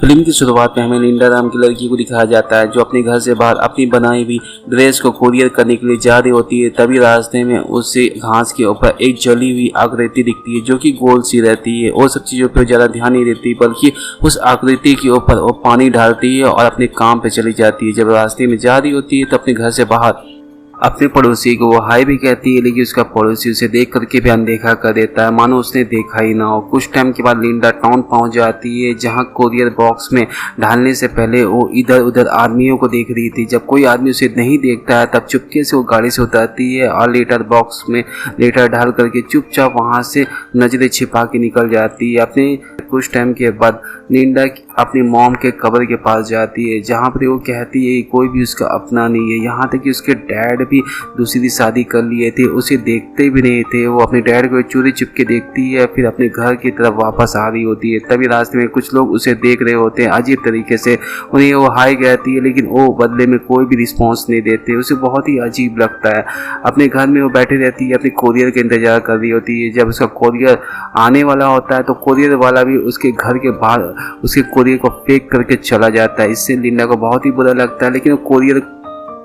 Film की शुरुआत में हमें लिंडा नाम की लड़की को दिखाया जाता है जो अपने घर से बाहर अपनी बनाई हुई ड्रेस को कुरियर करने के लिए जा रही होती है। तभी रास्ते में उसे घास के ऊपर एक जली हुई आकृति दिखती है जो कि गोल सी रहती है और सब चीज़ों पर ज़्यादा ध्यान नहीं देती, बल्कि उस आकृति के ऊपर वो पानी डालती है और अपने काम पर चली जाती है। जब रास्ते में जा रही होती है तो अपने घर से बाहर अपने पड़ोसी को वो हाय भी कहती है, लेकिन उसका पड़ोसी उसे देख करके भी अनदेखा कर देता है, मानो उसने देखा ही ना हो। कुछ टाइम के बाद लिंडा टाउन पहुंच जाती है जहां कोरियर बॉक्स में डालने से पहले वो इधर उधर आदमियों को देख रही थी। जब कोई आदमी उसे नहीं देखता है तब चुपके से वो गाड़ी से उतरती है और लेटर बॉक्स में लेटर डाल करके चुपचाप वहां से नजरें छिपा के निकल जाती है। अपने कुछ टाइम के बाद लिंडा अपनी मॉम के कब्र के पास जाती है जहाँ पर वो कहती है कि कोई भी उसका अपना नहीं है, यहाँ तक कि उसके डैड भी दूसरी शादी कर लिए थे, उसे देखते भी नहीं थे। वो अपने डैड को चोरी छिपके देखती है, फिर अपने घर की तरफ वापस आ रही होती है। तभी रास्ते में कुछ लोग उसे देख रहे होते हैं अजीब तरीके से, उन्हें वो हाय कहती है लेकिन वो बदले में कोई भी रिस्पॉन्स नहीं देते। उसे बहुत ही अजीब लगता है। अपने घर में वो बैठी रहती है, अपने कोरियर का इंतजार कर रही होती है। जब उसका कोरियर आने वाला होता है तो कोरियर वाला भी उसके घर के बाहर उसके कोरियर को फेंक करके चला जाता है। इससे लिंडा को बहुत ही बुरा लगता है, लेकिन वो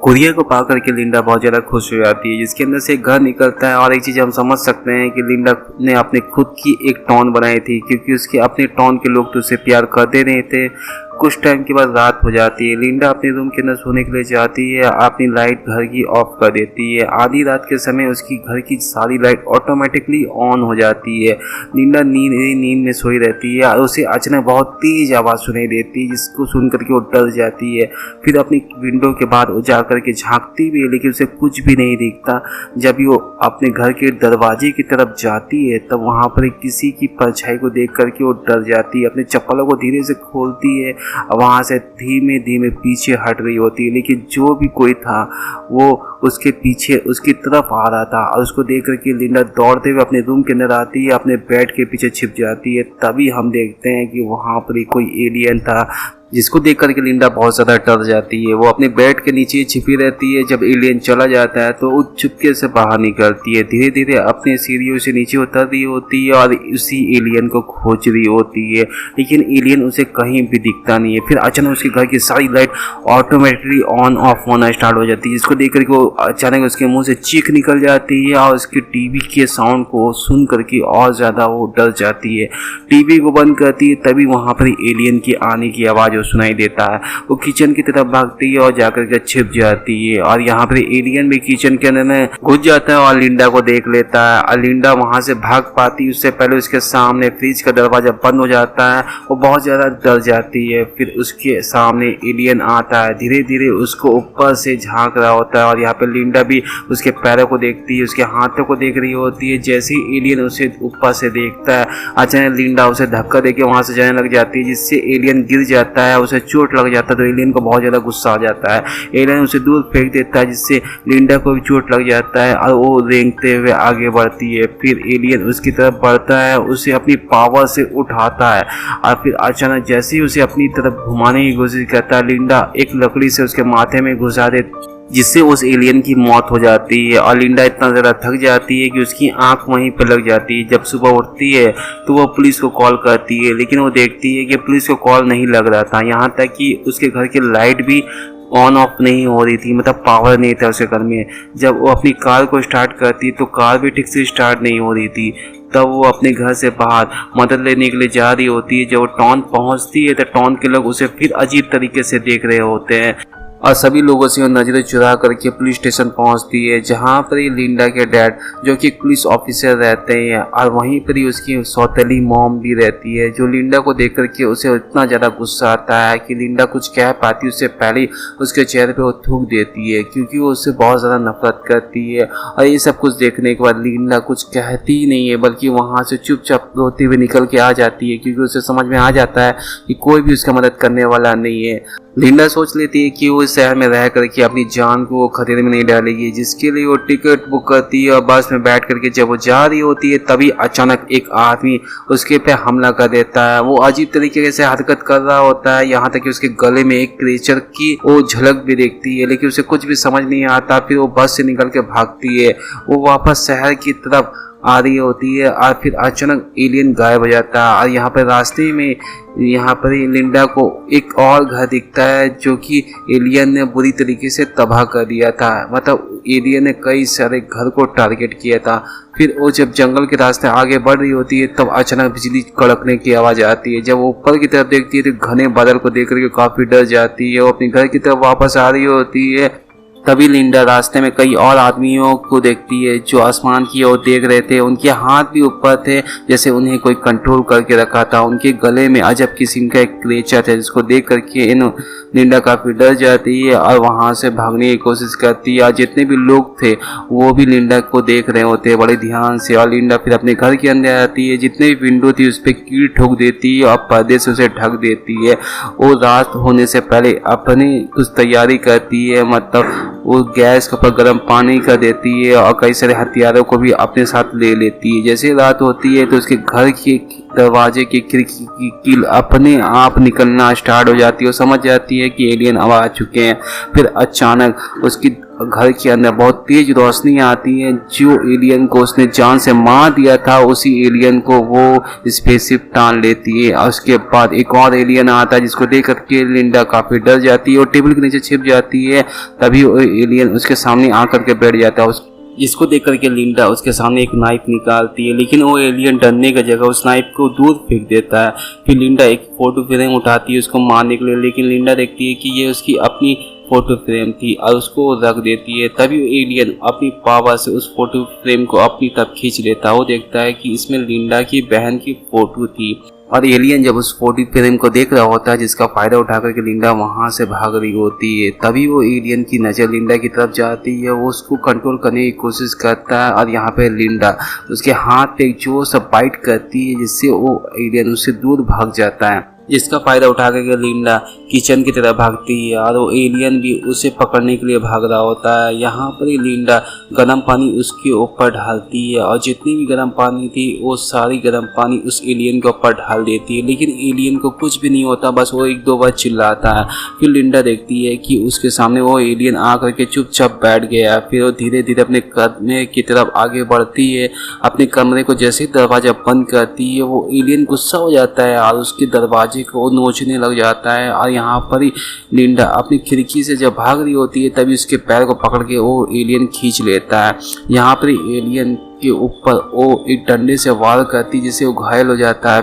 कोरियर को पा करके लिंडा बहुत ज़्यादा खुश हो जाती है, जिसके अंदर से एक घर निकलता है। और एक चीज़ हम समझ सकते हैं कि लिंडा ने अपने खुद की एक टॉन बनाई थी, क्योंकि उसके अपने टॉन के लोग तो उसे प्यार करते नहीं थे। कुछ टाइम के बाद रात हो जाती है। लिंडा अपने रूम के अंदर सोने के लिए जाती है, अपनी लाइट घर की ऑफ कर देती है। आधी रात के समय उसकी घर की सारी लाइट ऑटोमेटिकली ऑन हो जाती है। लिंडा नींद में सोई रहती है और उसे अचानक बहुत तेज आवाज़ सुनाई देती है, जिसको सुन करके वो डर जाती है। फिर अपनी विंडो के बाहर वो जा करके झांकती भी है, लेकिन उसे कुछ भी नहीं दिखता। जब वो अपने घर के दरवाजे की तरफ जाती है तब वहाँ पर किसी की परछाई को देख करके वो डर जाती है। अपने चप्पलों को धीरे से खोलती है, वहाँ से धीमे धीमे पीछे हट रही होती है, लेकिन जो भी कोई था वो उसके पीछे उसकी तरफ आ रहा था। और उसको देख करके लिंडा दौड़ते हुए अपने रूम के अंदर आती है, अपने बेड के पीछे छिप जाती है। तभी हम देखते हैं कि वहाँ पर कोई एलियन था, जिसको देख करके लिंडा बहुत ज़्यादा डर जाती है। वो अपने बेड के नीचे छिपी रहती है। जब एलियन चला जाता है तो वो चुपके से बाहर निकलती है, धीरे धीरे अपने सीढ़ियों से नीचे उतर रही होती है और उसी एलियन को खोज रही होती है, लेकिन एलियन उसे कहीं भी दिखता नहीं है। फिर अचानक उसके घर की सारी लाइट ऑटोमेटिकली ऑन ऑफ होना स्टार्ट हो जाती है, जिसको देख करके वो अचानक उसके मुंह से चीख निकल जाती है और उसके टीवी के साउंड को सुन करके और ज़्यादा वो डर जाती है। टीवी को बंद करती है, तभी वहाँ पर एलियन की आने की आवाज़ सुनाई देता है। वो किचन की तरफ भागती है और जाकर के छिप जाती है और यहाँ पर एलियन भी किचन के अंदर में घुस जाता है और लिंडा को देख लेता है। और लिंडा वहां से भाग पाती, उससे पहले उसके सामने फ्रिज का दरवाजा बंद हो जाता है। वो बहुत ज्यादा डर जाती है। फिर उसके सामने एलियन आता है, धीरे धीरे उसको ऊपर से झांक रहा होता है और यहाँ पे लिंडा भी उसके पैरों को देखती है, उसके हाथों को देख रही होती है। जैसे ही एलियन उसे ऊपर से देखता है, अचानक लिंडा उसे धक्का देके वहां से जाने लग जाती है, जिससे एलियन गिर जाता है, उसे चोट लग जाता है। तो एलियन को बहुत ज़्यादा गुस्सा आ जाता है, एलियन उसे दूर फेंक देता है, जिससे लिंडा को भी चोट लग जाता है और वो रेंगते हुए आगे बढ़ती है। फिर एलियन उसकी तरफ बढ़ता है, उसे अपनी पावर से उठाता है और फिर अचानक जैसे ही उसे अपनी तरफ घुमाने की कोशिश करता है, लिंडा एक लकड़ी से उसके माथे में घुसा दे, जिससे उस एलियन की मौत हो जाती है। और लिंडा इतना ज़्यादा थक जाती है कि उसकी आंख वहीं पर लग जाती है। जब सुबह उठती है तो वो पुलिस को कॉल करती है, लेकिन वो देखती है कि पुलिस को कॉल नहीं लग रहा था, यहाँ तक कि उसके घर की लाइट भी ऑन ऑफ नहीं हो रही थी, मतलब पावर नहीं था उसके घर में। जब वो अपनी कार को स्टार्ट करती तो कार भी ठीक से स्टार्ट नहीं हो रही थी। तब वो अपने घर से बाहर मदद लेने के लिए जा रही होती है। जब वो टाउन पहुंचती है तो टाउन के लोग उसे फिर अजीब तरीके से देख रहे होते हैं और सभी लोगों से नजरें चुरा करके पुलिस स्टेशन पहुंचती है, जहां पर ही लिंडा के डैड जो कि पुलिस ऑफिसर रहते हैं और वहीं पर ही उसकी सौतेली मॉम भी रहती है, जो लिंडा को देख करके उसे इतना ज़्यादा गुस्सा आता है कि लिंडा कुछ कह पाती उससे पहले उसके चेहरे पे वो थूक देती है, क्योंकि वो उससे बहुत ज़्यादा नफरत करती है। और ये सब कुछ देखने के बाद लिंडा कुछ कहती ही नहीं है, बल्कि वहाँ से चुपचाप रोते हुए निकल के आ जाती है, क्योंकि उसे समझ में आ जाता है कि कोई भी उसका मदद करने वाला नहीं है। लिंडा सोच लेती है कि वो इस शहर में रह करके अपनी जान को खतरे में नहीं डालेगी, जिसके लिए वो टिकट बुक करती है और बस में बैठ करके जब वो जा रही होती है तभी अचानक एक आदमी उसके पे हमला कर देता है। वो अजीब तरीके से हरकत कर रहा होता है, यहाँ तक कि उसके गले में एक क्रीचर की वो झलक भी देखती है, लेकिन उसे कुछ भी समझ नहीं आता। फिर वो बस से निकल के भागती है। वो वापस शहर की तरफ आ रही होती है और फिर अचानक एलियन गायब हो जाता है। और यहाँ पर रास्ते में यहाँ पर ही लिंडा को एक और घर दिखता है जो कि एलियन ने बुरी तरीके से तबाह कर दिया था। मतलब एलियन ने कई सारे घर को टारगेट किया था। फिर वो जब जंगल के रास्ते आगे बढ़ रही होती है तब अचानक बिजली कड़कने की आवाज़ आती है। जब वो ऊपर की तरफ देखती है तो घने बादल को देख करके काफ़ी डर जाती है। वो अपने घर की तरफ वापस आ रही होती है। तभी लिंडा रास्ते में कई और आदमियों को देखती है जो आसमान की ओर देख रहे थे। उनके हाथ भी ऊपर थे जैसे उन्हें कोई कंट्रोल करके रखा था। उनके गले में अजब किस्म का एक क्रेचर था जिसको देख करके लिंडा काफ़ी डर जाती है और वहाँ से भागने की कोशिश करती है। और जितने भी लोग थे वो भी लिंडा को देख रहे होते हैं बड़े ध्यान से। और लिंडा फिर अपने घर के अंदर आती है। जितने भी विंडो थी उस पर कील ठोक देती है और पर्दे से उसे ढक देती है। वो रात होने से पहले अपनी कुछ तैयारी करती है। मतलब वो गैस के ऊपर गर्म पानी कर देती है और कई सारे हथियारों को भी अपने साथ ले लेती है। जैसे रात होती है तो उसके घर के दरवाजे की खिड़की की कील अपने आप निकलना स्टार्ट हो जाती है। वो समझ जाती है कि एलियन अब आ चुके हैं। फिर अचानक उसकी घर के अंदर बहुत तेज रोशनी आती है। जो एलियन को उसने जान से मार दिया था उसी एलियन को वो स्पेसशिप टान लेती है। और उसके बाद एक और एलियन आता है जिसको देख करके लिंडा काफ़ी डर जाती है और टेबल के नीचे छिप जाती है। तभी वो एलियन उसके सामने आकर के बैठ जाता है। जिसको देख करके लिंडा उसके सामने एक नाइफ निकालती है लेकिन वो एलियन डरने की जगह उस नाइफ को दूर फेंक देता है। फिर लिंडा एक फोटो फ्रेम उठाती है उसको मारने के लिए, लेकिन लिंडा देखती है कि ये उसकी अपनी फोटो फ्रेम थी और उसको रख देती है। तभी एलियन अपनी पावर से उस फोटो फ्रेम को अपनी तरफ खींच लेता है। वो देखता है कि इसमें लिंडा की बहन की फोटो थी। और एलियन जब उस फोटो फ्रेम को देख रहा होता है जिसका फायदा उठा करके लिंडा वहां से भाग रही होती है। तभी वो एलियन की नज़र लिंडा की तरफ जाती है। वो उसको कंट्रोल करने की कोशिश करता है और यहाँ पे लिंडा उसके हाथ पे एक जोर से बाइट करती है जिससे वो एलियन उससे दूर भाग जाता है। जिसका फायदा उठा करके लिंडा किचन की तरफ भागती है और वो एलियन भी उसे पकड़ने के लिए भाग रहा होता है। यहाँ पर ही लिंडा गर्म पानी उसके ऊपर डालती है और जितनी भी गर्म पानी थी वो सारी गर्म पानी उस एलियन के ऊपर डाल देती है। लेकिन एलियन को कुछ भी नहीं होता, बस वो एक दो बार चिल्लाता है। फिर लिंडा देखती है कि उसके सामने वो एलियन आ करके चुपचाप बैठ गया। फिर वो धीरे धीरे अपने कमरे की तरफ आगे बढ़ती है। अपने कमरे को जैसे ही दरवाजा बंद करती है वो एलियन गुस्सा हो जाता है और उसके दरवाजे को नोचने लग जाता है। और यहाँ पर ही लिंडा अपनी खिड़की से जब भाग रही होती है तभी उसके पैर को पकड़ के वो एलियन खींच लेता है। यहाँ पर एलियन के ऊपर वो एक डंडे से वार करती है जिससे वो घायल हो जाता है।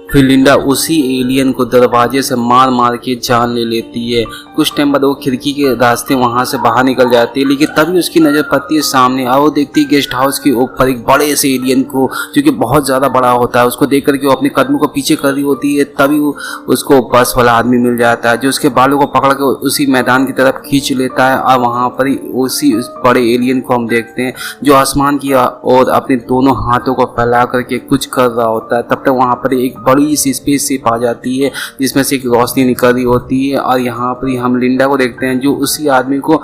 फिर लिंडा उसी एलियन को दरवाजे से मार मार के जान ले लेती है। कुछ टाइम बाद वो खिड़की के रास्ते वहां से बाहर निकल जाती है, लेकिन तभी उसकी नज़र पड़ती है सामने और वो देखती है गेस्ट हाउस के ऊपर एक बड़े से एलियन को जो कि बहुत ज़्यादा बड़ा होता है। उसको देख करके वो अपने कदमों को पीछे कर रही होती है। तभी उसको बस वाला आदमी मिल जाता है जो उसके बालों को पकड़ के उसी मैदान की तरफ खींच लेता है। और वहाँ पर ही उसी उस बड़े एलियन को हम देखते हैं जो आसमान की ओर अपने दोनों हाथों को फैला करके कुछ कर रहा होता है। तब तक वहाँ पर एक बड़ी सी स्पेसशिप आ जाती है जिसमें से एक रोशनी निकल रही होती है। और यहाँ पर हम लिंडा को देखते हैं जो उसी आदमी को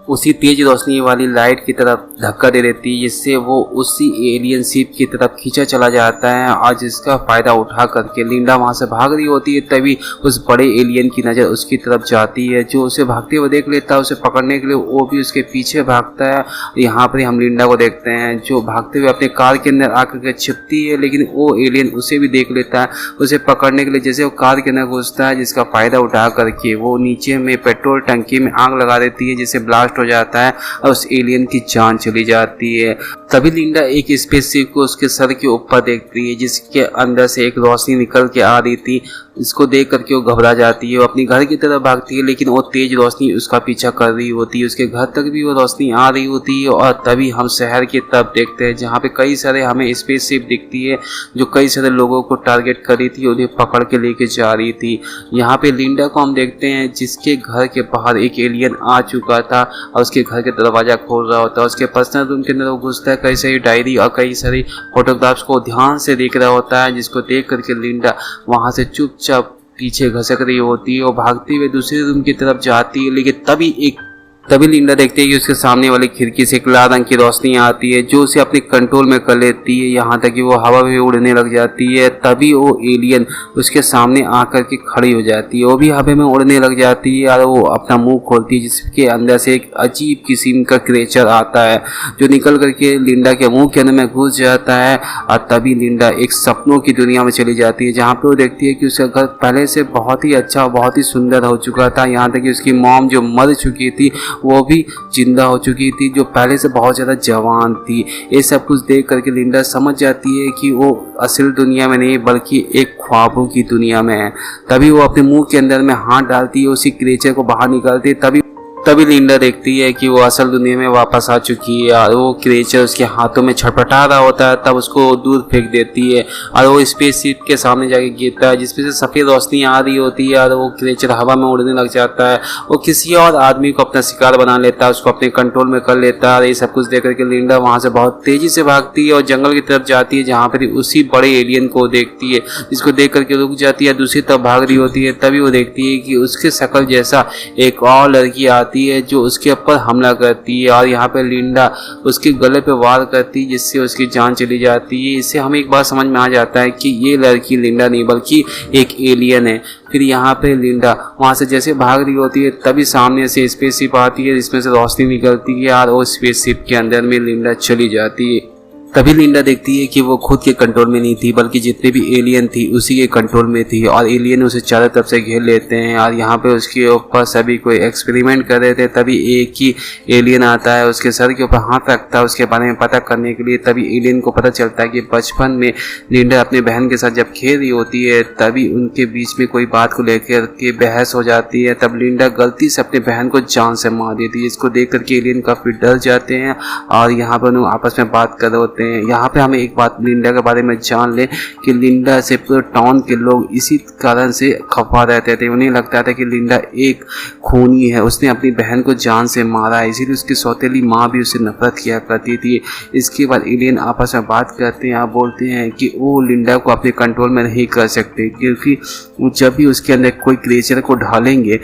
उसी तेज रोशनी वाली लाइट की तरफ धक्का दे देती है जिससे वो उसी एलियन शिप की तरफ खींचा चला जाता है। और जिसका फायदा उठा करके लिंडा वहां से भाग रही होती है तभी उस बड़े एलियन की नज़र उसकी तरफ जाती है जो उसे भागते हुए देख लेता है। उसे पकड़ने के लिए वो भी उसके पीछे भागता है। यहाँ पर हम लिंडा को देखते हैं जो भागते हुए अपने कार के अंदर आकर के छिपती है, लेकिन वो एलियन उसे भी देख लेता है। उसे पकड़ने के लिए जैसे वो कार के अंदर घुसता है जिसका फायदा उठा करके वो नीचे में पेट्रोल टंकी में आग लगा देती है जिससे ब्लास्ट हो जाता है और उस एलियन की जान चली जाती है। तभी लिंडा एक स्पेसशिप को उसके सर के ऊपर देखती है जिसके अंदर से एक रोशनी निकल के आ रही थी। इसको देख करके वो घबरा जाती है। वो अपनी घर की तरफ भागती है लेकिन वो तेज रोशनी उसका पीछा कर रही होती है। उसके घर तक भी वो रोशनी आ रही होती है। और तभी हम शहर की तरफ देखते हैं जहाँ पे कई सारे हमें स्पेसशिप दिखती है जो कई सारे लोगों को टारगेट कर रही थी, उन्हें पकड़ के लेके जा रही थी। यहाँ पे लिंडा को हम देखते हैं जिसके घर के बाहर एक एलियन आ चुका था और उसके घर के दरवाजा खोल रहा होता है। उसके पर्सनल रूम के अंदर वो घुसता है, कई सारी डायरी और कई सारी फोटोग्राफ्स को ध्यान से देख रहा होता है जिसको देख करके लिंडा वहां से चुपचाप पीछे घसक रही होती है और भागते हुए दूसरे रूम की तरफ जाती है। लेकिन तभी एक तभी लिंडा देखती है कि उसके सामने वाली खिड़की से एक लाल रंग की रोशनी आती है जो उसे अपने कंट्रोल में कर लेती है, यहाँ तक कि वो हवा में उड़ने लग जाती है। तभी वो एलियन उसके सामने आकर के खड़ी हो जाती है, वो भी हवा में उड़ने लग जाती है और वो अपना मुंह खोलती है जिसके अंदर से एक अजीब किस्म का क्रिएचर आता है जो निकल करके लिंडा के मुंह के अंदर में घुस जाता है। और तभी लिंडा एक सपनों की दुनिया में चली जाती है जहाँ पे वो देखती है कि उसका घर पहले से बहुत ही अच्छा बहुत ही सुंदर हो चुका था, यहाँ तक कि उसकी मॉम जो मर चुकी थी वो भी जिंदा हो चुकी थी, जो पहले से बहुत ज़्यादा जवान थी। ये सब कुछ देख करके लिंडा समझ जाती है कि वो असल दुनिया में नहीं बल्कि एक ख्वाबों की दुनिया में है। तभी वो अपने मुंह के अंदर में हाथ डालती है, उसी क्रिएचर को बाहर निकालती है। तभी लिंडा देखती है कि वो असल दुनिया में वापस आ चुकी है और वो क्रिएचर उसके हाथों में छटपटा रहा होता है। तब उसको दूर फेंक देती है और वो स्पेसशिप के सामने जाके गिरता है जिसमें से सफ़ेद रोशनी आ रही होती है और वो क्रिएचर हवा में उड़ने लग जाता है। वो किसी और आदमी को अपना शिकार बना लेता है, उसको अपने कंट्रोल में कर लेता है। और ये सब कुछ देख करके लिंडा वहाँ से बहुत तेज़ी से भागती है और जंगल की तरफ जाती है जहाँ पर उसी बड़े एलियन को देखती है, जिसको देख करके रुक जाती है, दूसरी तरफ भाग रही होती है। तभी वो देखती है कि उसके शक्ल जैसा एक और लड़की आती है जो उसके ऊपर हमला करती है और यहाँ पे लिंडा उसके गले पे वार करती है जिससे उसकी जान चली जाती है। इससे हमें एक बात समझ में आ जाता है कि ये लड़की लिंडा नहीं बल्कि एक एलियन है। फिर यहाँ पे लिंडा वहाँ से जैसे भाग रही होती है तभी सामने से स्पेसशिप आती है जिसमें से रोशनी निकलती है और वो स्पेसशिप के अंदर में लिंडा चली जाती है। तभी लिंडा देखती है कि वो खुद के कंट्रोल में नहीं थी बल्कि जितने भी एलियन थी उसी के कंट्रोल में थी और एलियन उसे चारों तरफ से घेर लेते हैं और यहाँ पे उसके ऊपर सभी कोई एक्सपेरिमेंट कर रहे थे। तभी एक ही एलियन आता है, उसके सर के ऊपर हाथ रखता है उसके बारे में पता करने के लिए। तभी एलियन को पता चलता है कि बचपन में लिंडा अपने बहन के साथ जब खेल रही होती है तभी उनके बीच में कोई बात को लेकर के बहस हो जाती है। तब लिंडा गलती से अपने बहन को जान से मार देती है, इसको देख करके एलियन काफ़ी डर जाते हैं और यहाँ पर उन्होंने आपस में बात कर रहे होते हैं। यहाँ पे हमें एक बात लिंडा के बारे में जान ले कि लिंडा से पूरे टाउन के लोग इसी कारण से खफा रहते थे। उन्हें लगता था कि लिंडा एक खूनी है, उसने अपनी बहन को जान से मारा है, इसीलिए उसकी सौतेली माँ भी उससे नफरत किया करती थी। इसके बाद एलियन आपस में बात करते हैं, आप बोलते हैं कि वो लिंडा को अपने कंट्रोल में नहीं कर सकते क्योंकि जब भी उसके अंदर कोई क्रिएचर को ढालेंगे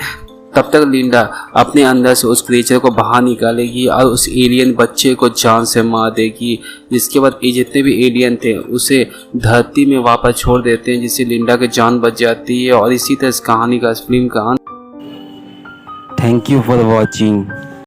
तब तक लिंडा अपने अंदर से उस क्रिएचर को बाहर निकालेगी और उस एलियन बच्चे को जान से मार देगी। जिसके बाद ये जितने भी एलियन थे उसे धरती में वापस छोड़ देते हैं जिससे लिंडा की जान बच जाती है। और इसी तरह इस कहानी का, इस फिल्म का थैंक यू फॉर वॉचिंग।